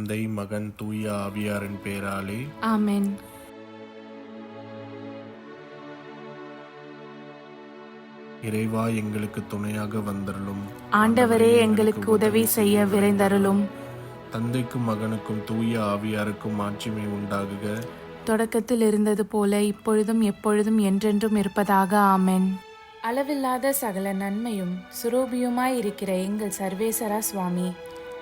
தந்தை, மகன், தூய ஆவியாரின் பெயராலே ஆமென். இறைவா, எங்களுக்கு துணையாக வந்தருளும். ஆண்டவரே, எங்களுக்கு உதவி செய்ய விரைந்தருளும். தந்தைக்கும் மகனுக்கும் தூய ஆவியாருக்கும் மாட்சிமை உண்டாகுக. தொடக்கத்தில் இருந்தது போல இப்பொழுதும் எப்பொழுதும் என்றென்றும் இருப்பதாக. ஆமென். அளவில்லாத சகல நன்மையும் சுரூபியுமாய் இருக்கிற எங்கள் சர்வேசரா சுவாமி,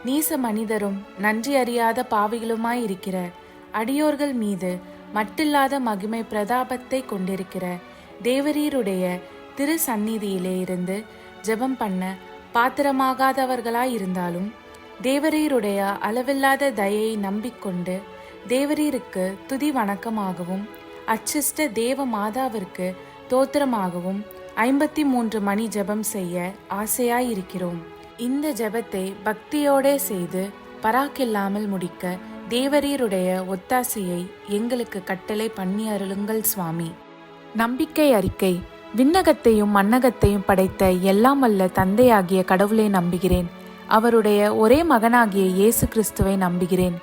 நீச மனிதரும் நன்றி அறியாத பாவிகளுமாய் இருக்கிற அடியோர்கள் மீது மட்டில்லாத மகிமை பிரதாபத்தை கொண்டிருக்கிற தேவரீருடைய திரு சந்நிதியிலே இருந்து ஜெபம் பண்ண பாத்திரமாகாதவர்களாய் இருந்தாலும் தேவரீருடைய அளவில்லாத தயையை நம்பிக்கொண்டு தேவரீருக்கு துதி வணக்கமாகவும் அச்சிஷ்ட தேவ மாதாவிற்கு தோத்திரமாகவும் 53 மணி ஜெபம் செய்ய ஆசையாயிருக்கிறோம். இந்த ஜெபத்தை பக்தியோடே செய்து பராக்கில்லாமல் முடிக்க தேவரீருடைய ஒத்தாசையை எங்களுக்கு கட்டளை பண்ணி அருளுங்கள் சுவாமி. நம்பிக்கை அறிக்கை. விண்ணகத்தையும் மண்ணகத்தையும் படைத்த எல்லாம் வல்ல தந்தையாகிய கடவுளை நம்புகிறேன். அவருடைய ஒரே மகனாகிய இயேசு கிறிஸ்துவை நம்புகிறேன்.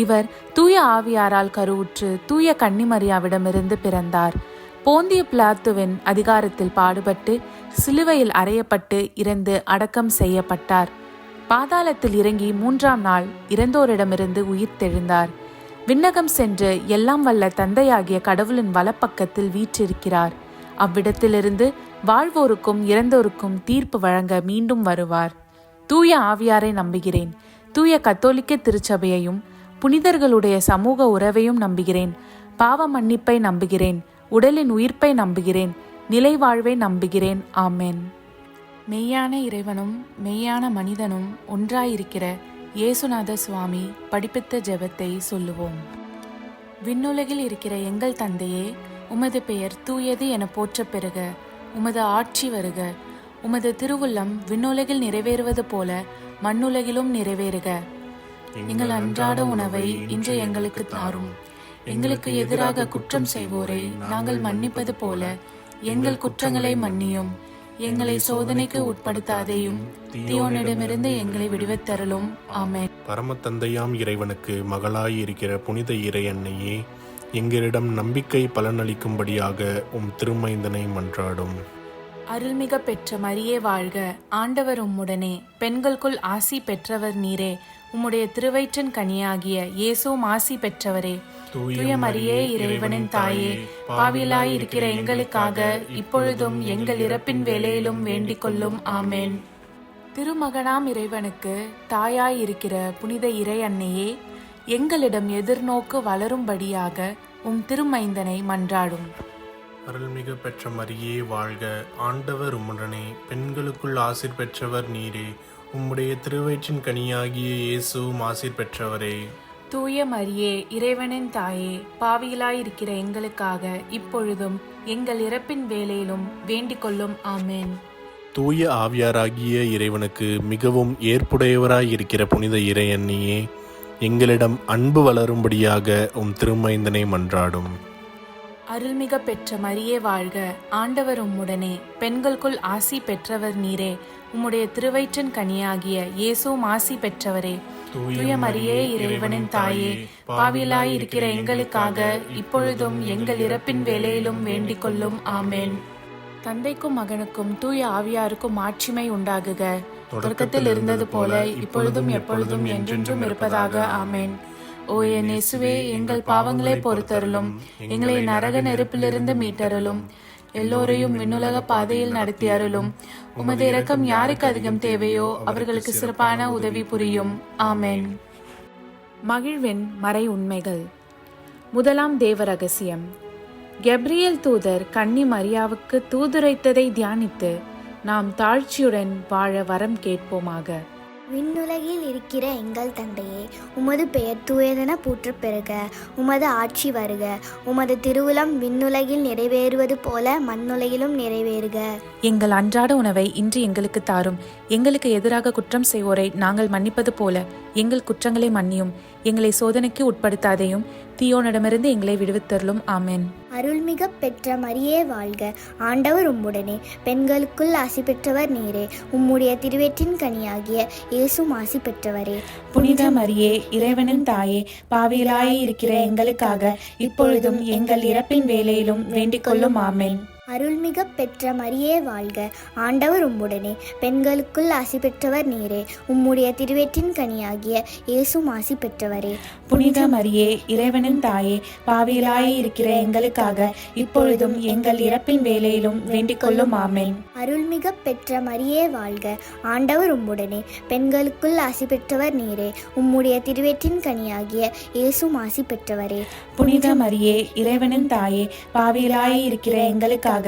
இவர் தூய ஆவியாரால் கருவுற்று தூய கன்னிமரியாவிடமிருந்து பிறந்தார். போந்திய பிலாத்துவின் அதிகாரத்தில் பாடுபட்டு சிலுவையில் அறையப்பட்டு இறந்து அடக்கம் செய்யப்பட்டார். பாதாளத்தில் இறங்கி 3ஆம் நாள் இறந்தோரிடமிருந்து உயிர்த்தெழுந்தார். விண்ணகம் சென்று எல்லாம் வல்ல தந்தையாகிய கடவுளின் வலப்பக்கத்தில் வீற்றிருக்கிறார். அவ்விடத்திலிருந்து வாழ்வோருக்கும் இறந்தோருக்கும் தீர்ப்பு வழங்க மீண்டும் வருவார். தூய ஆவியாரை நம்புகிறேன். தூய கத்தோலிக்க திருச்சபையையும் புனிதர்களுடைய சமூக உறவையும் நம்புகிறேன். பாவ மன்னிப்பை நம்புகிறேன். உடலின் உயிர்ப்பை நம்புகிறேன். நிலை வாழ்வை நம்புகிறேன். ஆமென். மெய்யான இறைவனும் மெய்யான மனிதனும் ஒன்றாயிருக்கிற இயேசுநாத சுவாமி படிப்பித்த ஜெபத்தை சொல்லுவோம். விண்ணுலகில் இருக்கிற எங்கள் தந்தையே, உமது பெயர் தூயது என போற்றப் பெறுக. உமது ஆட்சி வருக. உமது திருவுள்ளம் விண்ணுலகில் நிறைவேறுவது போல மண்ணுலகிலும் நிறைவேறுக. எங்கள் அன்றாட உணவை இன்று எங்களுக்கு தாரும். எங்களுக்கு எதிராக குற்றம் செய்வோரை நாங்கள் மன்னிப்பது போல எங்கள் குற்றங்களை மன்னியும். எங்களை சோதனைக்கு உட்படுத்தாதேயும், தீயோனிடமிருந்து எங்களை விடுவித்தருளும். ஆமென். பரம தந்தையாம் இறைவனுக்கு மகளாய் இருக்கிற புனித இறை அன்னையே, எங்களிடம் நம்பிக்கை பலனளிக்கும்படியாக உம் திருமைந்தனை மன்றாடும். அருள்மிக பெற்ற மரியே வாழ்க. ஆண்டவர் உம்முடனே, பெண்களுக்குள் ஆசி பெற்றவர் நீரே. உம்முடைய திருவயிற்றின் கனியாகிய இயேசுவும் ஆசி பெற்றவரே. தூய மரியே, இறைவனின் தாயே, பாவிலாய் இருக்கிற எங்களுக்காக இப்பொழுதும் எங்கள் இறப்பின் வேளையிலும் வேண்டிக் கொள்ளும். ஆமென். திருமகனாம் இறைவனுக்கு தாயாய் இருக்கிற புனித இறை அன்னையே, எங்களிடம் எதிர்நோக்கு வளரும்படியாக உம் திருமைந்தனை மன்றாடும். அருள்மிகு பெற்ற மரியே வாழ்க. ஆண்டவர் உம்முடனே, பெண்களுக்குள் ஆசீர் பெற்றவர் நீரே. உம்முடைய திருவயிற்றின் கனியாகிய இயேசுவும் ஆசீர் பெற்றவரே. தூய மரியே, இறைவனின் தாயே, பாவிகளாயிருக்கிற எங்களுக்காக இப்பொழுதும் எங்கள் இறப்பின் வேளையிலும் வேண்டிக் கொள்ளும். ஆமென். தூய ஆவியாராகிய இறைவனுக்கு மிகவும் ஏற்புடையவராயிருக்கிற புனித இறை அன்னியே, எங்களிடம் அன்பு வளரும்படியாக உம் திருமைந்தனை மன்றாடும். அருள்மிக பெற்ற மரியே வாழ்க. ஆண்டவர் உம்முடனே, பெண்களுக்குள் ஆசி பெற்றவர் நீரே. உம்முடைய திருவயிற்றின் கனியாகிய இயேசுவும் ஆசி பெற்றவரே. தூய மரியே, இறைவனின் தாயே, பாவிலாய் இருக்கிற எங்களுக்காக இப்பொழுதும் எங்கள் இறப்பின் வேளையிலும் வேண்டிக் கொள்ளும். ஆமென். தந்தைக்கும் மகனுக்கும் தூய ஆவியாருக்கும் மாட்சிமை உண்டாகுக. தொடக்கத்தில் இருந்தது போல இப்பொழுதும் எப்பொழுதும் என்றென்றும் இருப்பதாக. ஆமென். ஓ என் இயேசுவே, எங்கள் பாவங்களை பொறுத்தருளும். எங்களை நரக நெருப்பிலிருந்து மீட்டருளும். எல்லோரையும் விண்ணுலக பாதையில் நடத்தி அருளும். உமது இரக்கம் யாருக்கு அதிகம் தேவையோ அவர்களுக்கு சிறப்பான உதவி புரியும். ஆமென். மகிழ்வின் மறை உண்மைகள். முதலாம் தேவ ரகசியம். கெப்ரியேல் தூதர் கன்னி மரியாவுக்கு தூதுரைத்ததை தியானித்து நாம் தாழ்ச்சியுடன் வாழ வரம் கேட்போமாக. விண்ணுலகில் இருக்கிற எங்கள் தந்தையே, உமது பெயர் தூயதென போற்றப் பெறுக. உமது ஆட்சி வருக. உமது திருவுளம் விண்ணுலகில் நிறைவேறுவது போல மண்ணுலகிலும் நிறைவேறுக. எங்கள் அன்றாட உணவை இன்று எங்களுக்கு தாரும். எங்களுக்கு எதிராக குற்றம் செய்வோரை நாங்கள் மன்னிப்பது போல எங்கள் குற்றங்களை மன்னியும். எங்களை சோதனைக்கு உட்படுத்தாதையும், தீயோனிடமிருந்து எங்களை விடுவித்தருளும். ஆமென். அருள்மிக பெற்ற மரியே வாழ்க, ஆண்டவர் உம்முடனே, பெண்களுக்குள் ஆசி பெற்றவர் நீரே. உம்முடைய திருவயிற்றின் கனியாகிய இயேசுவும் ஆசி பெற்றவரே. புனித மரியே, இறைவனின் தாயே, பாவிகளாய் இருக்கிற எங்களுக்காக இப்பொழுதும் எங்கள் இறப்பின் வேளையிலும் வேண்டிக் கொள்ளும். ஆமென். அருள்மிக பெற்ற மரியே வாழ்க, ஆண்டவர் உம்முடனே, பெண்களுக்குள் ஆசி பெற்றவர் நீரே. உம்முடைய திருவயிற்றின் கனியாகிய இயேசுவும் ஆசி பெற்றவரே. புனித மரியே, இறைவனின் தாயே, பாவிகளாய் இருக்கிற எங்களுக்காக இப்பொழுதும் எங்கள் இறப்பின் வேளையிலும் வேண்டிக் கொள்ளும். ஆமென். அருள்மிக பெற்ற மரியே வாழ்க, ஆண்டவர் உம்முடனே, பெண்களுக்குள் ஆசி பெற்றவர் நீரே. உம்முடைய திருவயிற்றின் கனியாகிய இயேசுவும் ஆசி பெற்றவரே. புனித மரியே, இறைவனின் தாயே, பாவிகளாய் இருக்கிற எங்களுக்காக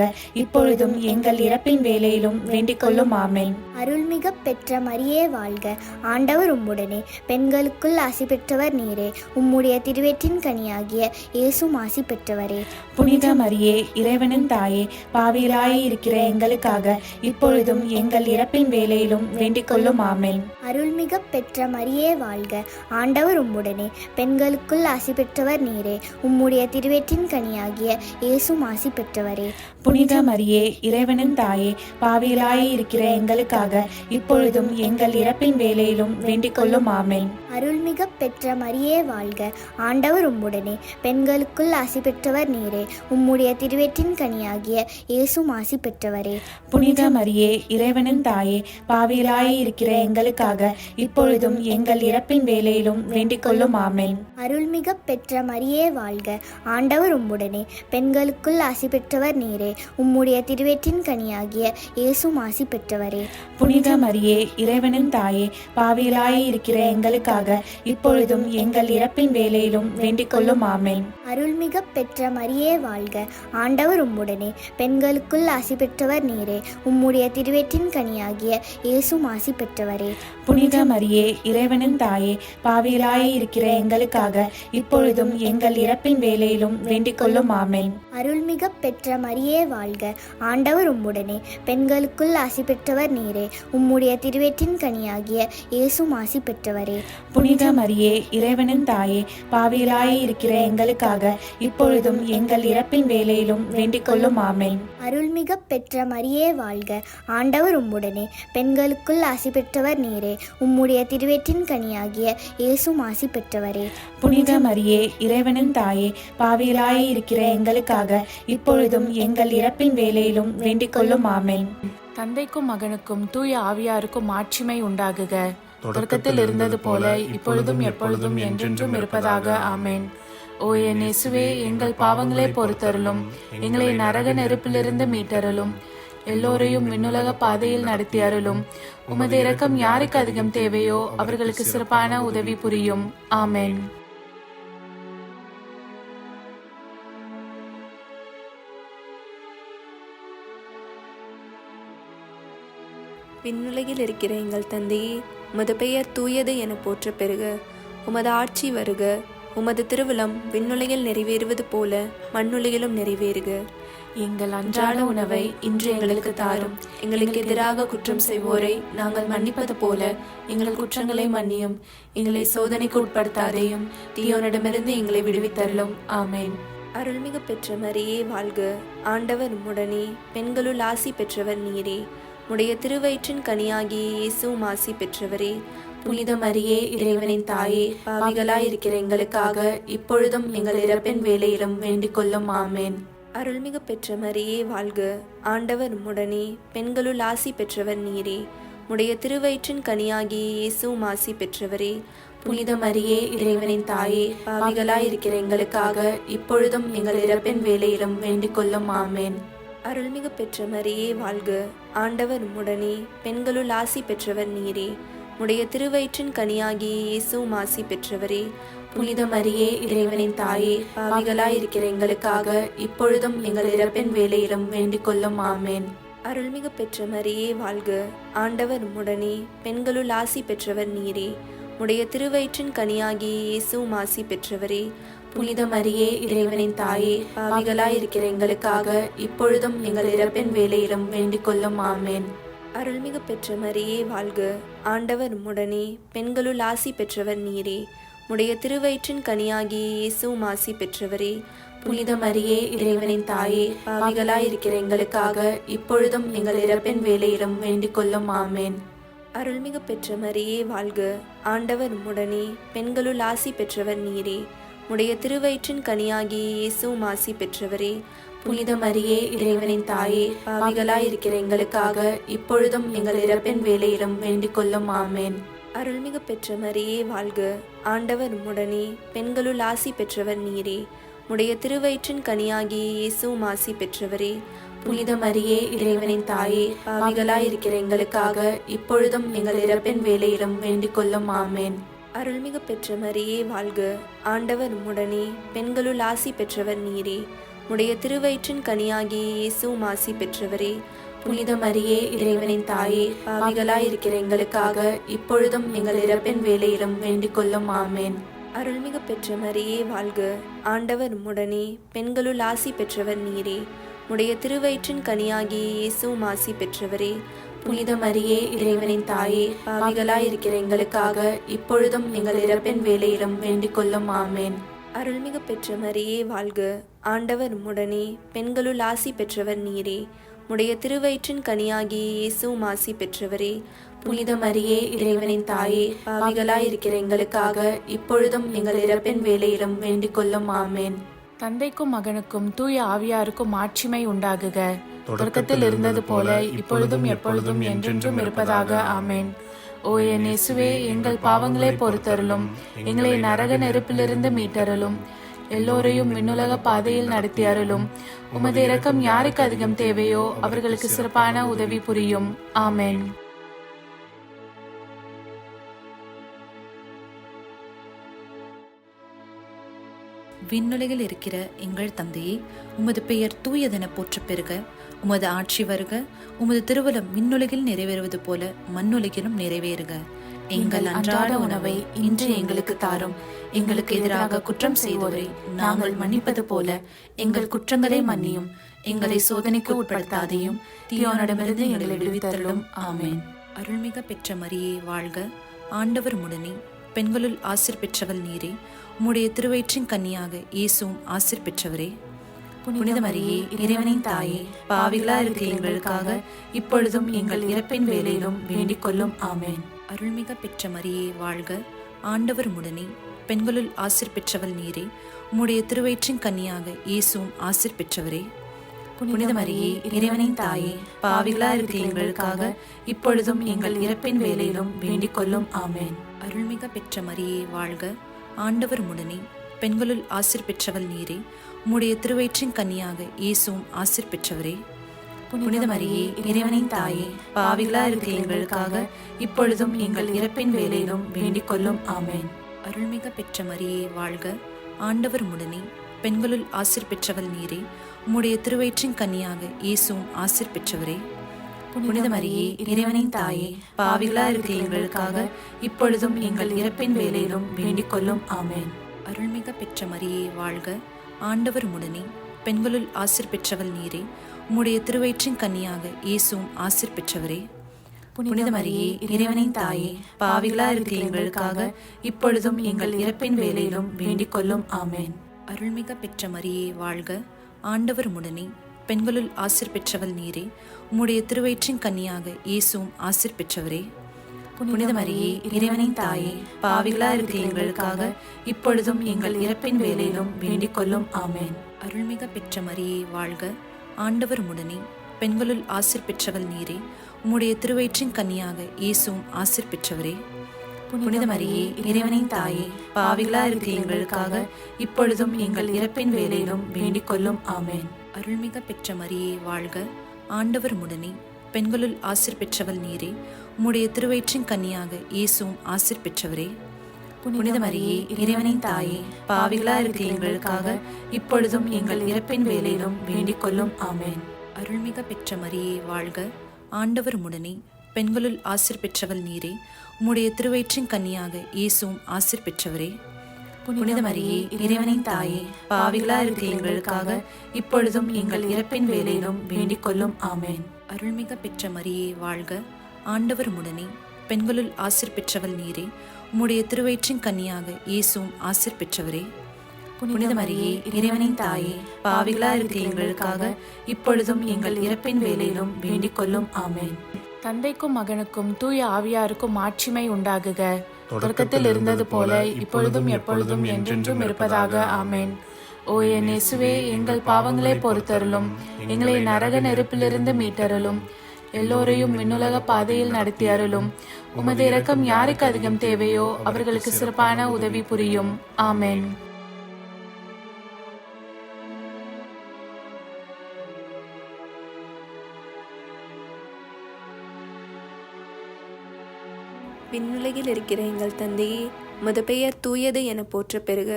இப்பொழுதும் எங்கள் இறப்பின் வேளையிலும் வேண்டிக் கொள்ளும். ஆமென். அருள்மிக பெற்ற மரியே வாழ்க, ஆண்டவர் உம்முடனே, பெண்களுக்குள் ஆசி பெற்றவர் நீரே. உம்முடைய திருவயிற்றின் கனியாகிய இயேசுவும் ஆசி பெற்றவரே. புனித மரியே, இறைவனின் தாயே, பாவிகளாய் இருக்கிற எங்களுக்காக இப்பொழுதும் எங்கள் இறப்பின் வேளையிலும் வேண்டிக் கொள்ளும். ஆமென். அருள்மிக பெற்ற மரியே வாழ்க, ஆண்டவர் உம்முடனே, பெண்களுக்குள் ஆசி பெற்றவர் நீரே. உம்முடைய திருவயிற்றின் கனியாகிய இயேசுவும் ஆசி பெற்றவரே. புனித மரியே, இறைவனின் தாயே, பாவிகளாய் இருக்கிற எங்களுக்காக இப்பொழுதும் எங்கள் இறப்பின் வேளையிலும் வேண்டிக் கொள்ளும். ஆமென். அருள்மிக பெற்ற மரியே வாழ்க, ஆண்டவர் உம்முடனே, பெண்களுக்குள் ஆசி பெற்றவர் நீரே. உம்முடைய திருவயிற்றின் கனியாகிய இயேசுவும் ஆசி பெற்றவரே. புனித மரியே, இறைவனின் தாயே, பாவிகளாய் இருக்கிற எங்களுக்காக இப்பொழுதும் எங்கள் இறப்பின் வேளையிலும் வேண்டிக் கொள்ளும். ஆமென். அருள்மிக பெற்ற மரியே வாழ்க, ஆண்டவர் உம்முடனே, பெண்களுக்குள் ஆசி பெற்றவர் நீரே. உம்முடைய திருவயிற்றின் கனியாகிய இயேசுவும் ஆசி பெற்றவரே. புனித மரியே, இறைவனின் தாயே, பாவிகளாய் இருக்கிற எங்களுக்காக இப்பொழுதும் எங்கள் இறப்பின் வேளையிலும் வேண்டிக் கொள்ளும். ஆமென். அருள்மிக பெற்ற மரியே வாழ்க, ஆண்டவர் உம்முடனே, பெண்களுக்குள் ஆசி பெற்றவர் நீரே. உம்முடைய திருவயிற்றின் கனியாகிய இயேசுவும் ஆசி பெற்றவரே. புனித மரியே, இறைவனின் தாயே, பாவிகளாய் இருக்கிற எங்களுக்காக இப்பொழுதும் எங்கள் இறப்பின் வேளையிலும் வேண்டிக் கொள்ளும். ஆமென். அருள்மிக பெற்ற மரியே வாழ்க, ஆண்டவர் உம்முடனே, பெண்களுக்குள் ஆசி பெற்றவர் நீரே. உம்முடைய திருவயிற்றின் கனியாகிய இயேசுவும் ஆசி பெற்றவரே. புனித மரியே, இறைவனின் தாயே, பாவிகளாய் இருக்கிற எங்களுக்காக இப்பொழுதும் எங்கள் இறப்பின் வேளையிலும் வேண்டிக் கொள்ளும். ஆமென். அருள்மிக பெற்ற மரியே வாழ்க, ஆண்டவர் உம்முடனே, பெண்களுக்குள் ஆசி பெற்றவர் நீரே. உம்முடைய திருவயிற்றின் கனியாகிய இயேசுவும் ஆசி பெற்றவரே. புனித மரியே, இறைவனின் தாயே, பாவிகளாய் இருக்கிற எங்களுக்காக இப்பொழுதும் எங்கள் இறப்பின் வேளையிலும் வேண்டிக் கொள்ளும். ஆமென். தந்தைக்கும் மகனுக்கும் தூய ஆவியாருக்கும் மாட்சிமை உண்டாகுக. தொடக்கத்தில் இருந்தது போல இப்பொழுதும் எப்பொழுதும் என்றென்றும் இருப்பதாக. ஆமென். ஓ என் இயேசுவே, எங்கள் பாவங்களை பொறுத்தருளும். எங்களை நரக நெருப்பிலிருந்து மீட்டருளும். எல்லோரையும் விண்ணுலக பாதையில் நடத்தி அருளும். உமது இரக்கம் யாருக்கு அதிகம் தேவையோ அவர்களுக்கு சிறப்பான உதவி புரியும். ஆமென். விண்ணுலகில் இருக்கிற எங்கள் தந்தையே, உமது பெயர் தூயது என போற்ற பெறுக. உமது ஆட்சி வருக. உமது திருவிழம் விண்ணுலகில் நிறைவேறுவது போல மண்ணுலகிலும் நிறைவேறுக. எங்கள் அன்றாட உணவை இன்று எங்களுக்கு தாரும். எங்களுக்கு எதிராக குற்றம் செய்வோரை நாங்கள் மன்னிப்பது போல எங்கள் குற்றங்களை மன்னியும். எங்களை சோதனைக்கு உட்படுத்தாதையும், தீயோனிடமிருந்து எங்களை விடுவித்தருளும். ஆமென். அருள்மிகு பெற்ற மரியே வாழ்க, ஆண்டவர் உம்முடனே, பெண்களுள் ஆசி பெற்றவர் நீரே. உடைய திருவயிற்றின் கனியாகிய இயேசுவும் ஆசி பெற்றவரே. புனித மரியே, இறைவனின் தாயே, பாவிகளாய் இருக்கிற எங்களுக்காக இப்பொழுதும் எங்கள் இறப்பின் வேளையிலும் வேண்டிக் கொள்ளும். ஆமென். அருள்மிகு பெற்ற மரியே வாழ்க, ஆண்டவர் உம்முடனே, பெண்களுள் ஆசி பெற்றவர் நீரே. உடைய திருவயிற்றின் கனியாகிய இயேசுவும் ஆசி பெற்றவரே. புனித மரியே, இறைவனின் தாயே, பாவிகளாய் இருக்கிற எங்களுக்காக இப்பொழுதும் எங்கள் இறப்பின் வேளையிலும் வேண்டிக் கொள்ளும். ஆமென். அருள்மிகு பெற்ற மரியே வாழ்க, ஆண்டவர் உம்முடனே, பெண்களுள் ஆசி பெற்றவர் நீரே. உடைய திருவயிற்றின் கனியாகிய இயேசுவும் ஆசி பெற்றவரே. புனித மரியே, இறைவனின் தாயே, பாவிகளாய் இருக்கிற எங்களுக்காக இப்பொழுதும் எங்கள் இறப்பின் வேளையிலும் வேண்டிக் கொள்ளும். ஆமென். அருள்மிகு பெற்ற மரியே வாழ்க, ஆண்டவர் உம்முடனே, பெண்களுள் ஆசி பெற்றவர் நீரே. உடைய திருவயிற்றின் கனியாகிய இயேசுவும் ஆசி பெற்றவரே. புனித மரியே இறைவனின் தாயே, பாவிகளாயிருக்கிற எங்களுக்காக இப்பொழுதும் எங்கள் இறப்பின் வேளையிலும் வேண்டிக் கொள்ளும். ஆமேன். அருள்மிகு பெற்ற மரியே வாழ்க, ஆண்டவர் உம்முடனே, பெண்களுள் ஆசி பெற்றவர் நீரே. உடைய திருவயிற்றின் கனியாகிய இயேசுவும் ஆசி பெற்றவரே. புனித மரியே இறைவனின் தாயே, பாவிகளாயிருக்கிற எங்களுக்காக இப்பொழுதும் எங்கள் இறப்பின் வேளையிலும் வேண்டிக் கொள்ளும். ஆமேன். அருள்மிகு பெற்ற மரியே வாழ்க, ஆண்டவர் உம்முடனே, பெண்களுள் ஆசி பெற்றவர் நீரே. உடைய திருவயிற்றின் கனியாகிய இயேசுவும் ஆசி பெற்றவரே. புனித மரியே இறைவனின் தாயே, பாவிகளாயிருக்கிற எங்களுக்காக இப்பொழுதும் எங்கள் இறப்பின் வேளையிலும் வேண்டிக் கொள்ளும். ஆமேன். அருள்மிகு பெற்ற மரியே வாழ்க, ஆண்டவர் உம்முடனே, பெண்களுள் ஆசி பெற்றவர் நீரே. உடைய திருவயிற்றின் கனியாகிய இயேசுவும் ஆசி பெற்றவரே. புனித மரியே இறைவனின் தாயே, பாவிகளாயிருக்கிற எங்களுக்காக இப்பொழுதும் எங்கள் இறப்பின் வேளையிலும் வேண்டிக் கொள்ளும். ஆமேன். அருள்மிகு பெற்ற மரியே வாழ்க, ஆண்டவர் உம்முடனே, பெண்களுள் ஆசி பெற்றவர் நீரே. உடைய திருவயிற்றின் கனியாகிய இயேசுவும் ஆசி பெற்றவரே. புனித மரியே இறைவனின் தாயே, பாவிகளாயிருக்கிற எங்களுக்காக இப்பொழுதும் எங்கள் இறப்பின் வேளையிலும் வேண்டிக் கொள்ளும். ஆமேன். அருள்மிகு பெற்ற மரியே வாழ்க, ஆண்டவர் உம்முடனே, பெண்களுள் ஆசி பெற்றவர் நீரே. உடைய திருவயிற்றின் கனியாகிய இயேசுவும் ஆசி பெற்றவரே. புனித மரியே இறைவனின் தாயே, பாவிகளாயிருக்கிற எங்களுக்காக இப்பொழுதும் எங்கள் இறப்பின் வேளையிலும் வேண்டிக் கொள்ளும். ஆமேன். அருள்மிகு பெற்ற மரியே வாழ்க, ஆண்டவர் உம்முடனே, பெண்களுள் ஆசி பெற்றவர் நீரே. உடைய திருவயிற்றின் கனியாகிய இயேசுவும் ஆசி பெற்றவரே. புனித மரியே இறைவனின் தாயே, பாவிகளாயிருக்கிற எங்களுக்காக இப்பொழுதும் எங்கள் இறப்பின் வேளையிலும் வேண்டிக் கொள்ளும். ஆமேன். தந்தைக்கும் மகனுக்கும் தூய ஆவியாருக்கும் ஆட்சிமை உண்டாகுக. தொடக்கத்தில் இருந்தது போல இப்பொழுதும் எப்பொழுதும் என்றென்றும் இருப்பதாக. ஆமேன். ஓ என் இயேசுவே, எங்கள் பாவங்களை பொறுத்தருளும், எங்களை நரக நெருப்பிலிருந்து மீட்டருளும், எல்லோரையும் விண்ணுலக பாதையில் நடத்தி அருளும். உமது இரக்கம் யாருக்கு அதிகம் தேவையோ அவர்களுக்கு சிறப்பான உதவி புரியும். ஆமேன். விண்ணுலகில் இருக்கிற எங்கள் தந்தையே, உமது பெயர் தூயதென போற்றப் பெறுக. உமது ஆட்சி வருக. உமது திருவுளம் விண்ணுலகில் நிறைவேறுவது போல மண்ணுலகிலும் நிறைவேறுக. எங்கள் அன்றாட உணவை இன்று எங்களுக்கு தாரும். எங்களுக்கு எதிராக குற்றம் செய்வோரை நாங்கள் மன்னிப்பது போல எங்கள் குற்றங்களை மன்னியும். எங்களை சோதனைக்கு உட்படுத்தாதையும் தீயோனிடமிருந்து எங்களை விடுவித்தருளும். ஆமேன். அருள்மிக பெற்ற மரியே வாழ்க, ஆண்டவர் உம்முடனே, பெண்களுள் ஆசீர் பெற்றவள் நீரே. உம்முடைய திருவயிற்றின் கன்னியாக இயேசுவும் ஆசீர் பெற்றவரே. புனித மரியே இறைவனின் தாயே, பாவிகளா இருக்கிற எங்களுக்காக இப்பொழுதும் எங்கள் இறப்பின் வேளையிலும் வேண்டிக் கொள்ளும். ஆமேன். அருள்மிக பெற்ற மரியே வாழ்க, ஆண்டவர் உம்முடனே, பெண்களுள் ஆசீர் பெற்றவள் நீரே. உம்முடைய திருவயிற்றின் கன்னியாக இயேசுவும் ஆசீர் பெற்றவரே. புனித மரியே இறைவனின் தாயே, பாவிகளா இருக்கிற எங்களுக்காக இப்பொழுதும் எங்கள் இறப்பின் வேளையிலும் வேண்டிக் கொள்ளும். ஆமேன். அருள்மிக பெற்ற மரியே வாழ்க, ஆண்டவர் உம்முடனே, பெண்களுள் ஆசீர் பெற்றவள் நீரே. உம்முடைய திருவயிற்றின் கன்னியாக இயேசுவும் ஆசீர் பெற்றவரே. புனித மரியே இறைவனின் தாயே, பாவிகளா இருக்கிற எங்களுக்காக இப்பொழுதும் எங்கள் இறப்பின் வேளையிலும் வேண்டிக் கொள்ளும். ஆமேன். அருள்மிக பெற்ற மரியே வாழ்க, ஆண்டவர் உம்முடனே, பெண்களுள் ஆசீர் பெற்றவள் நீரே. உம்முடைய திருவயிற்றின் கன்னியாக இயேசுவும் ஆசீர் பெற்றவரே. புனித மரியே இறைவனின் தாயே, பாவிகளா இருக்கிற எங்களுக்காக இப்பொழுதும் எங்கள் இறப்பின் வேளையிலும் வேண்டிக் கொள்ளும். ஆமேன். அருள்மிக பெற்ற மரியே வாழ்க, ஆண்டவர் உம்முடனே, பெண்களுள் ஆசீர் பெற்றவள் நீரே. உம்முடைய திருவயிற்றின் கன்னியாக இயேசுவும் ஆசீர் பெற்றவரே. புனித மரியே இறைவனின் தாயே, பாவிகளா இருக்கிற எங்களுக்காக இப்பொழுதும் எங்கள் இறப்பின் வேளையிலும் வேண்டிக் கொள்ளும். ஆமேன். அருள்மிக பெற்ற மரியே வாழ்க, ஆண்டவர் உம்முடனே, பெண்களுள் ஆசீர் பெற்றவள் நீரே. உம்முடைய திருவயிற்றின் கன்னியாக இயேசுவும் ஆசீர் பெற்றவரே. புனித மரியே இறைவனின் தாயே, பாவிகளா இருக்கிற எங்களுக்காக இப்பொழுதும் எங்கள் இறப்பின் வேளையிலும் வேண்டிக் கொள்ளும். ஆமேன். அருள்மிக பெற்ற மரியே வாழ்க, ஆண்டவர் உம்முடனே, பெண்களுள் ஆசீர் பெற்றவள் நீரே. உம்முடைய திருவயிற்றின் கன்னியாக இயேசுவும் ஆசீர் பெற்றவரே. புனித மரியே இறைவனின் தாயே, பாவிகளா இருக்கிற எங்களுக்காக இப்பொழுதும் எங்கள் இறப்பின் வேளையிலும் வேண்டிக் கொள்ளும். ஆமேன். அருள்மிக பெற்ற மரியே வாழ்க, ஆண்டவர் உம்முடனே, பெண்களுள் ஆசீர் பெற்றவள் நீரே. உம்முடைய திருவயிற்றின் கன்னியாக இயேசுவும் ஆசீர் பெற்றவரே. புனித மரியே இறைவனின் தாயே, பாவிகளா இருக்கிற எங்களுக்காக இப்பொழுதும் எங்கள் இறப்பின் வேளையிலும் வேண்டிக் கொள்ளும். ஆமேன். அருள்மிக பெற்ற மரியே வாழ்க, ஆண்டவர் உம்முடனே, பெண்களுள் ஆசீர் பெற்றவள் நீரே. உம்முடைய திருவயிற்றின் கன்னியாக இயேசுவும் ஆசீர் பெற்றவரே. புனித மரியே, இறைவனின் தாயே, பாவிகளாய் இருக்கிற எங்களுக்காக இப்பொழுதும் எங்கள் இறப்பின் வேளையிலும் வேண்டிக் கொள்ளும். ஆமென். அருள்மிக பெற்ற மரியே வாழ்க, ஆண்டவர் உம்முடனே, பெண்களுள் ஆசீர் பெற்றவள் நீரே. உம்முடைய திருவயிற்றின் கன்னியாக இயேசுவும் ஆசீர் பெற்றவரே. புனித மரியே, இறைவனின் தாயே, பாவிகளாய் இருக்கிற எங்களுக்காக இப்பொழுதும் எங்கள் இறப்பின் வேளையிலும் வேண்டிக் கொள்ளும். ஆமென். தந்தைக்கும் மகனுக்கும் தூய ஆவியாருக்கும் மாட்சிமை உண்டாகுக. தொடக்கத்தில் இருந்தது போல இப்பொழுதும் எப்பொழுதும் என்றென்றும் இருப்பதாக. ஆமென். ஓ என் இயேசுவே, எங்கள் பாவங்களை பொறுத்தருளும், எங்களை நரக நெருப்பிலிருந்து மீட்டருளும், எல்லோரையும் விண்ணுலக பாதையில் நடத்தி அருளும். உமது இரக்கம் யாருக்கு அதிகம் தேவையோ அவர்களுக்கு சிறப்பான உதவி புரியும். ஆமென். விண்ணுலகில் இருக்கிற எங்கள் தந்தையே, உமது பெயர் தூயது என போற்ற பெறுக.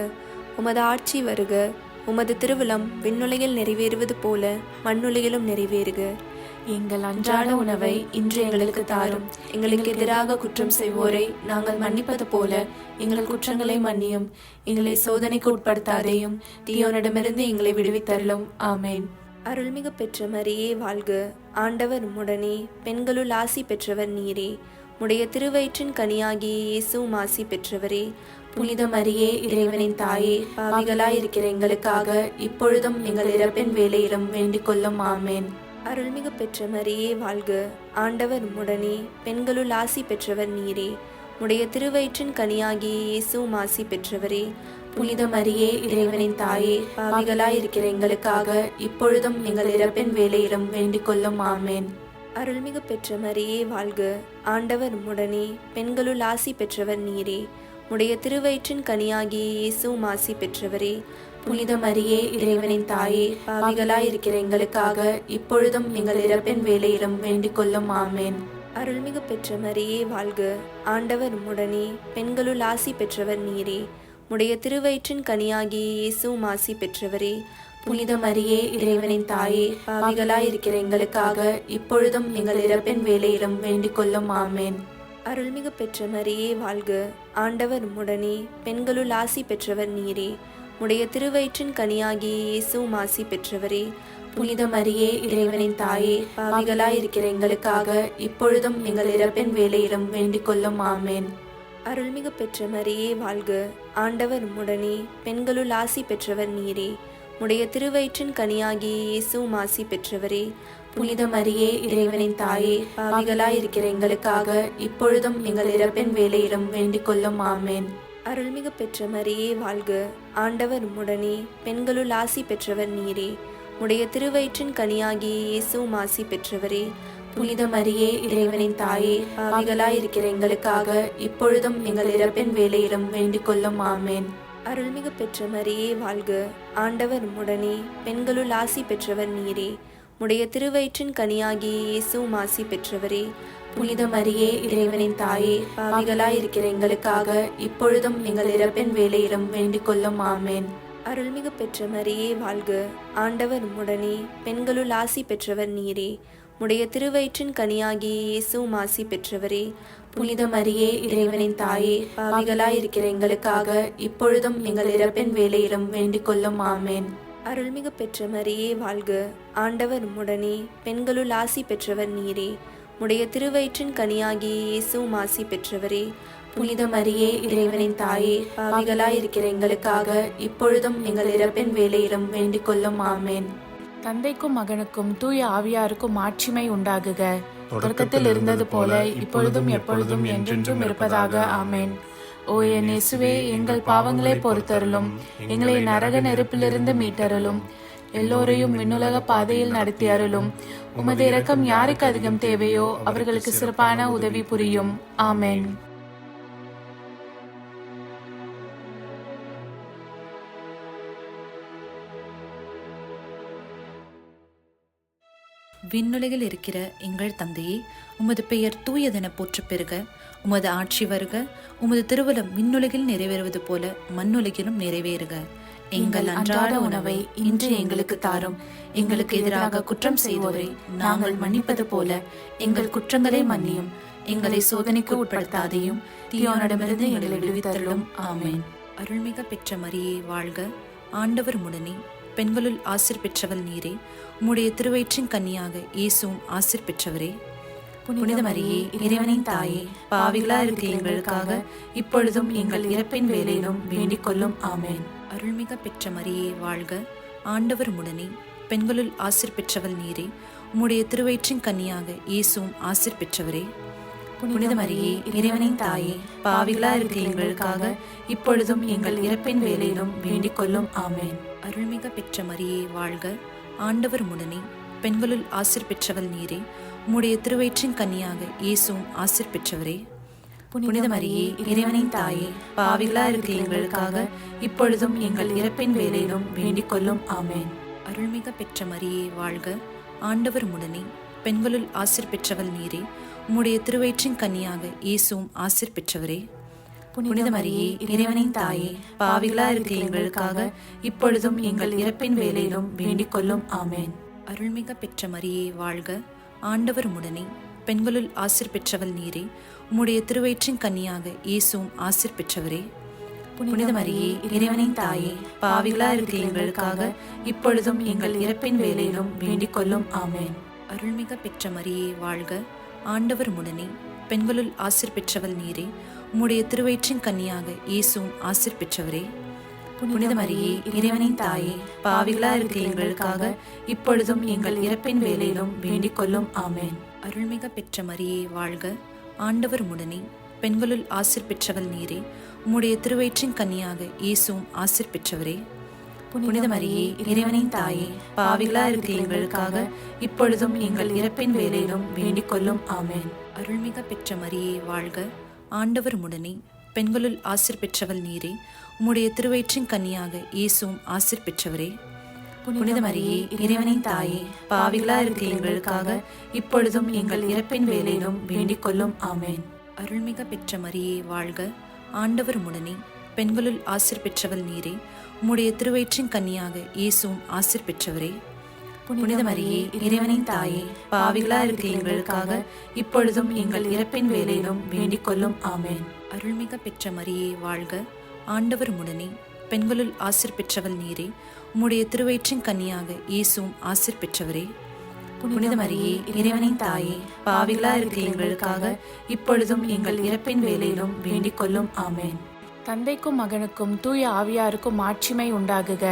உமது ஆட்சி வருக. உமது திருவிழம் விண்ணுலகில் நிறைவேறுவது போல மண்ணுலகிலும் நிறைவேறுக. எங்கள் அன்றாட உணவை இன்று எங்களுக்கு தாரும். எங்களுக்கு எதிராக குற்றம் செய்வோரை நாங்கள் மன்னிப்பது போல எங்கள் குற்றங்களை மன்னியும். எங்களை சோதனைக்கு உட்படுத்தாதேயும், தீயோனிடமிருந்து எங்களை விடுவித்தருளும். ஆமென். அருள்மிகு பெற்ற மரியே வாழ்க, ஆண்டவர் உம்முடனே, பெண்களுள் ஆசி பெற்றவர் நீரே. உடைய திருவயிற்றின் கனியாகிய இயேசுவும் ஆசி பெற்றவரே. புனித மரியே, இறைவனின் தாயே, பாவிகளாய் இருக்கிற எங்களுக்காக இப்பொழுதும் எங்கள் இறப்பின் வேளையிலும் வேண்டிக் கொள்ளும். ஆமென். அருள்மிகு பெற்ற மரியே வாழ்க, ஆண்டவர் உம்முடனே, பெண்களுள் ஆசி பெற்றவர் நீரே. உடைய திருவயிற்றின் கனியாகிய இயேசுவும் ஆசி பெற்றவரே. புனித மரியே, இறைவனின் தாயே, பாவிகளாய் இருக்கிற எங்களுக்காக இப்பொழுதும் எங்கள் இறப்பின் வேளையிலும் வேண்டிக் கொள்ளும். ஆமென். அருள்மிகு பெற்ற மரியே வாழ்க, ஆண்டவர் உம்முடனே, பெண்களுள் ஆசி பெற்றவர் நீரே. உடைய திருவயிற்றின் கனியாகிய இயேசுவும் ஆசி பெற்றவரே. புனித மரியே, இறைவனின் தாயே, பாவிகளாய் இருக்கிற எங்களுக்காக இப்பொழுதும் எங்கள் இறப்பின் வேளையிலும் வேண்டிக் கொள்ளும். ஆமென். அருள்மிகு பெற்ற மரியே வாழ்க, ஆண்டவர் உம்முடனே, பெண்களுள் ஆசி பெற்றவர் நீரே. உடைய திருவயிற்றின் கனியாகிய இயேசுவும் ஆசி பெற்றவரே. புனித மரியே, இறைவனின் தாயே, பாவிகளாய் இருக்கிற எங்களுக்காக இப்பொழுதும் எங்கள் இறப்பின் வேளையிலும் வேண்டிக் கொள்ளும். ஆமென். அருள்மிகு பெற்ற மரியே வாழ்க, ஆண்டவர் உம்முடனே, பெண்களுள் ஆசி பெற்றவர் நீரே. உடைய திருவயிற்றின் கனியாகிய இயேசுவும் ஆசி பெற்றவரே. புனித மரியே, இறைவனின் தாயே, பாவிகளாய் இருக்கிற எங்களுக்காக இப்பொழுதும் எங்கள் இறப்பின் வேளையிலும் வேண்டிக் கொள்ளும். ஆமென். அருள்மிகு பெற்ற மரியே வாழ்க, ஆண்டவர் உம்முடனே, பெண்களுள் ஆசி பெற்றவர் நீரே. உடைய திருவயிற்றின் கனியாகிய இயேசுவும் ஆசி பெற்றவரே. புனித மரியே, இறைவனின் தாயே, பாவிகளாய் இருக்கிற எங்களுக்காக இப்பொழுதும் எங்கள் இறப்பின் வேளையிலும் வேண்டிக் கொள்ளும். ஆமென். அருள்மிகு பெற்ற மரியே வாழ்க, ஆண்டவர் உம்முடனே, பெண்களுள் ஆசி பெற்றவர் நீரே. உடைய திருவயிற்றின் கனியாகிய இயேசுவும் ஆசி பெற்றவரே. புனித மரியே, இறைவனின் தாயே, பாவிகளாய் இருக்கிற எங்களுக்காக இப்பொழுதும் எங்கள் இறப்பின் வேளையிலும் வேண்டிக் கொள்ளும். ஆமென். அருள்மிகு பெற்ற மரியே வாழ்க, ஆண்டவர் உம்முடனே, பெண்களுள் ஆசி பெற்றவர் நீரே. உடைய திருவயிற்றின் கனியாகிய இயேசுவும் ஆசி பெற்றவரே. புனித மரியே, இறைவனின் தாயே, பாவிகளாய் இருக்கிற எங்களுக்காக இப்பொழுதும் எங்கள் இறப்பின் வேளையிலும் வேண்டிக் கொள்ளும். ஆமென். அருள்மிகு பெற்ற மரியே வாழ்க, ஆண்டவர் உம்முடனே, பெண்களுள் ஆசி பெற்றவர் நீரே. உடைய திருவயிற்றின் கனியாகிய இயேசுவும் ஆசி பெற்றவரே. புனித மரியே, இறைவனின் தாயே, பாவிகளாய் இருக்கிற எங்களுக்காக இப்பொழுதும் எங்கள் இறப்பின் வேளையிலும் வேண்டிக் கொள்ளும். ஆமென். அருள்மிகு பெற்ற மரியே வாழ்க, ஆண்டவர் உம்முடனே, பெண்களுள் ஆசி பெற்றவர் நீரே. உடைய திருவயிற்றின் கனியாகிய இயேசுவும் ஆசி பெற்றவரே. புனித மரியே, இறைவனின் தாயே, பாவிகளாய் இருக்கிற எங்களுக்காக இப்பொழுதும் எங்கள் இறப்பின் வேளையிலும் வேண்டிக் கொள்ளும். ஆமென். தந்தைக்கும் மகனுக்கும் தூய ஆவியாருக்கும் மாட்சிமை உண்டாகுக. தொடக்கத்தில் இருந்தது போல இப்பொழுதும் எப்பொழுதும் என்றென்றும் இருப்பதாக. ஆமென். ஓ என் இயேசுவே, எங்கள் பாவங்களை பொறுத்தருளும், எங்களை நரக நெருப்பிலிருந்து மீட்டருளும், எல்லோரையும் விண்ணுலக பாதையில் நடத்தி அருளும். உமது இரக்கம் யாருக்கு அதிகம் தேவையோ அவர்களுக்கு சிறப்பான உதவி புரியும். ஆமென். விண்ணுலகில் இருக்கிற எங்கள் தந்தையே, உமது பெயர் தூயதென போற்ற பெறுக. உமது ஆட்சி வருக. உமது திருவலம் விண்ணுலகில் நிறைவேறுவது போல மண்ணுலகிலும் நிறைவேறுக. எங்கள் அன்றாட உணவை இன்று எங்களுக்கு தாரும். எங்களுக்கு எதிராக குற்றம் செய்தோரை நாங்கள் மன்னிப்பது போல எங்கள் குற்றங்களை மன்னியும். எங்களை சோதனைக்கு உட்படுத்தாதையும், தீயோனிடமிருந்து எங்களை விடுவித்தருளும். ஆமென். அருள்மிக பெற்ற மரியே வாழ்க, ஆண்டவர் உடனே, பெண்களுள் ஆசிர் பெற்றவள் நீரே. உம்முடைய திருவயிற்றின் கன்னியாக இயேசுவும் ஆசிர் பெற்றவரே. புனித மரியே, இறைவனின் தாயே, பாவிகளா இருக்கிற எங்களுக்காக இப்பொழுதும் எங்கள் இறப்பின் வேளையிலும் வேண்டிக் கொள்ளும். ஆமென். அருள்மிக பெற்ற மரியே வாழ்க, ஆண்டவர் உடனே, பெண்களுள் ஆசிர் பெற்றவள் நீரே. உம்முடைய திருவயிற்றின் கன்னியாக இயேசுவும் ஆசிர் பெற்றவரே. புனித மரியே, இறைவனின் தாயே, பாவிகளா இருக்கிற எங்களுக்காக இப்பொழுதும் எங்கள் இறப்பின் வேளையிலும் வேண்டிக் கொள்ளும். ஆமென். அருள்மிக பெற்ற மரியே வாழ்க, ஆண்டவர் உடனே, பெண்களுள் ஆசிர் பெற்றவள் நீரே. உம்முடைய திருவயிற்றின் கன்னியாக இயேசுவும் ஆசிர் பெற்றவரே. புனித மரியே, இறைவனின் தாயே, பாவிகளா இருக்கிற எங்களுக்காக இப்பொழுதும் எங்கள் இறப்பின் வேளையிலும் வேண்டிக் கொள்ளும். ஆமென். அருள்மிக பெற்ற மரியே வாழ்க, ஆண்டவர் உடனே, பெண்களுள் ஆசிர் பெற்றவள் நீரே. உம்முடைய திருவயிற்றின் கன்னியாக இயேசுவும் ஆசிர் பெற்றவரே. புனித மரியே, இறைவனின் தாயே, பாவிகளா இருக்கிற எங்களுக்காக இப்பொழுதும் எங்கள் இறப்பின் வேளையிலும் வேண்டிக் கொள்ளும். ஆமென். அருள்மிக பெற்ற மரியே வாழ்க, ஆண்டவர் உடனே, பெண்களுள் ஆசிர் பெற்றவள் நீரே. உம்முடைய திருவயிற்றின் கன்னியாக இயேசுவும் ஆசிர் பெற்றவரே. புனித மரியே, இறைவனின் தாயே, பாவிகளா இருக்கிற எங்களுக்காக இப்பொழுதும் எங்கள் இறப்பின் வேளையிலும் வேண்டிக் கொள்ளும். ஆமென். அருள்மிக பெற்ற மரியே வாழ்க, ஆண்டவர் உடனே, பெண்களுள் ஆசிர் பெற்றவள் நீரே. உம்முடைய திருவயிற்றின் கன்னியாக இயேசுவும் ஆசிர் பெற்றவரே. புனித மரியே, இறைவனின் தாயே, பாவிகளா இருக்கிற எங்களுக்காக இப்பொழுதும் எங்கள் இறப்பின் வேளையிலும் வேண்டிக் கொள்ளும். ஆமென். அருள்மிக பெற்ற மரியே வாழ்க, ஆண்டவர் உடனே, பெண்களுள் ஆசிர் பெற்றவள் நீரே. உம்முடைய திருவயிற்றின் கன்னியாக இயேசுவும் ஆசிர் பெற்றவரே. புனித மரியே, இறைவனின் தாயே, பாவிகளா இருக்கிற எங்களுக்காக இப்பொழுதும் எங்கள் இறப்பின் வேளையிலும் வேண்டிக் கொள்ளும். ஆமென். அருள்மிக பெற்ற மரியே வாழ்க, ஆண்டவர் உடனே, பெண்களுள் ஆசிர் பெற்றவள் நீரே. உம்முடைய திருவயிற்றின் கன்னியாக இயேசுவும் ஆசிர் பெற்றவரே. புனித மரியே, இறைவனின் தாயே, பாவிகளா இருக்கிற எங்களுக்காக இப்பொழுதும் எங்கள் இறப்பின் வேளையிலும் வேண்டிக் கொள்ளும். ஆமென். அருள்மிக பெற்ற மரியே வாழ்க, ஆண்டவர் உடனே, பெண்களுள் ஆசிர் பெற்றவள் நீரே. உம்முடைய திருவயிற்றின் கன்னியாக இயேசுவும் ஆசிர் பெற்றவரே. புனித மரியே, இறைவனின் தாயே, பாவிகளா இருக்கிற எங்களுக்காக இப்பொழுதும் எங்கள் இறப்பின் வேளையிலும் வேண்டிக் கொள்ளும். ஆமென். அருள்மிக பெற்ற மரியே வாழ்க, ஆண்டவர் உடனே, பெண்களுள் ஆசிர் பெற்றவள் நீரே. உம்முடைய திருவயிற்றின் கன்னியாக இயேசுவும் ஆசிர் பெற்றவரே. புனித மரியே, இறைவனின் தாயே, பாவிகளா இருக்கிற எங்களுக்காக இப்பொழுதும் எங்கள் இறப்பின் வேளையிலும் வேண்டிக் கொள்ளும். ஆமென். தந்தைக்கும் மகனுக்கும் தூய ஆவியாருக்கும் மாட்சிமை உண்டாகுக.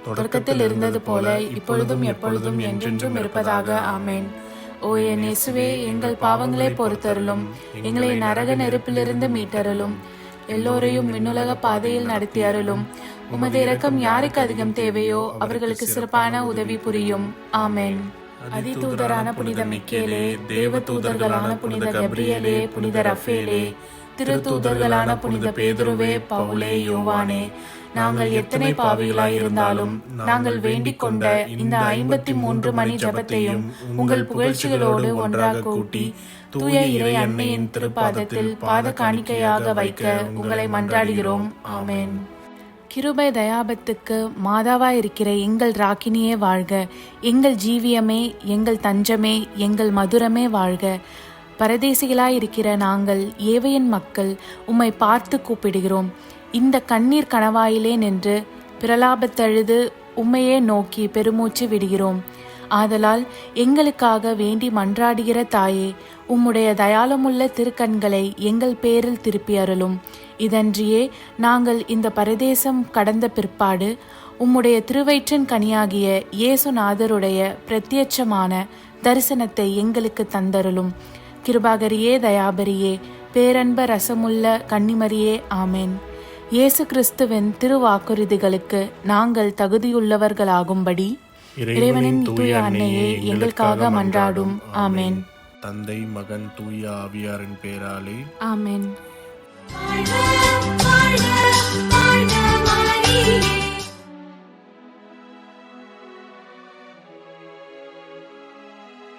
தொடக்கத்தில் இருந்தது போல இப்பொழுதும் எப்பொழுதும் என்றென்றும் இருப்பதாக. ஆமென். ஓ என் இயேசுவே, எங்கள் பாவங்களை பொறுத்தருளும், எங்களை நரக நெருப்பிலிருந்து மீட்டருளும், எல்லோரையும் விண்ணுலக பாதையில் நடத்தி அருளும். உமது இரக்கம் யாருக்கு அதிகம் தேவையோ அவர்களுக்கு சிறப்பான உதவி புரியும். ஆமென். அதிதூதரான புனித மிக்கேலே, தேவ தூதர்களான புனித கப்ரியேலே, புனித ரஃபேலே, திருத்தூதர்களான புனித பேதுருவே, பவுலே, யோவானே, நாங்கள் எத்தனை பாவிகளாய் இருந்தாலும் நாங்கள் வேண்டிக் கொண்ட இந்த 53 மணி ஜபத்தையும் உங்கள் புகழ்ச்சிகளோடு ஒன்றாக கூட்டி தூய இறை அன்னையின் திருப்பாதத்தில் பாத காணிக்கையாக வைக்க உங்களை மன்றாடுகிறோம். ஆமென். கிருபை தயாபத்துக்கு மாதாவாயிருக்கிற எங்கள் ராக்கினியே வாழ்க. எங்கள் ஜீவியமே, எங்கள் தஞ்சமே, எங்கள் மதுரமே வாழ்க. பரதேசிகளாயிருக்கிற நாங்கள் ஏவையின் மக்கள் உம்மை பார்த்து கூப்பிடுகிறோம். இந்த கண்ணீர் கணவாயிலே நின்று பிரலாபத்தழுது உம்மையே நோக்கி பெருமூச்சு விடுகிறோம். ஆதலால் எங்களுக்காக வேண்டி மன்றாடுகிற தாயே, உம்முடைய தயாளமுள்ள திருக்கண்களை எங்கள் பேரில் திருப்பி அருளும். இதன்றியே நாங்கள் இந்த பரதேசம் கடந்த பிற்பாடு உம்முடைய திருவயிற்றின் கனியாகிய இயேசுநாதருடைய பிரத்யட்சமான தரிசனத்தை எங்களுக்கு தந்தருளும். கிருபாகரியே, தயாபரியே, பேரன்ப ரசமுள்ள கன்னிமரியே, ஆமென். இயேசு கிறிஸ்துவின் திருவாக்குறுதிகளுக்கு நாங்கள் தகுதியுள்ளவர்களாகும்படி இறைவனின் தூய அன்னையே எங்களுக்காக மன்றாடும். ஆமென். தந்தை, மகன், தூய ஆவியாரின் பேராலே ஆமென். வாழ்க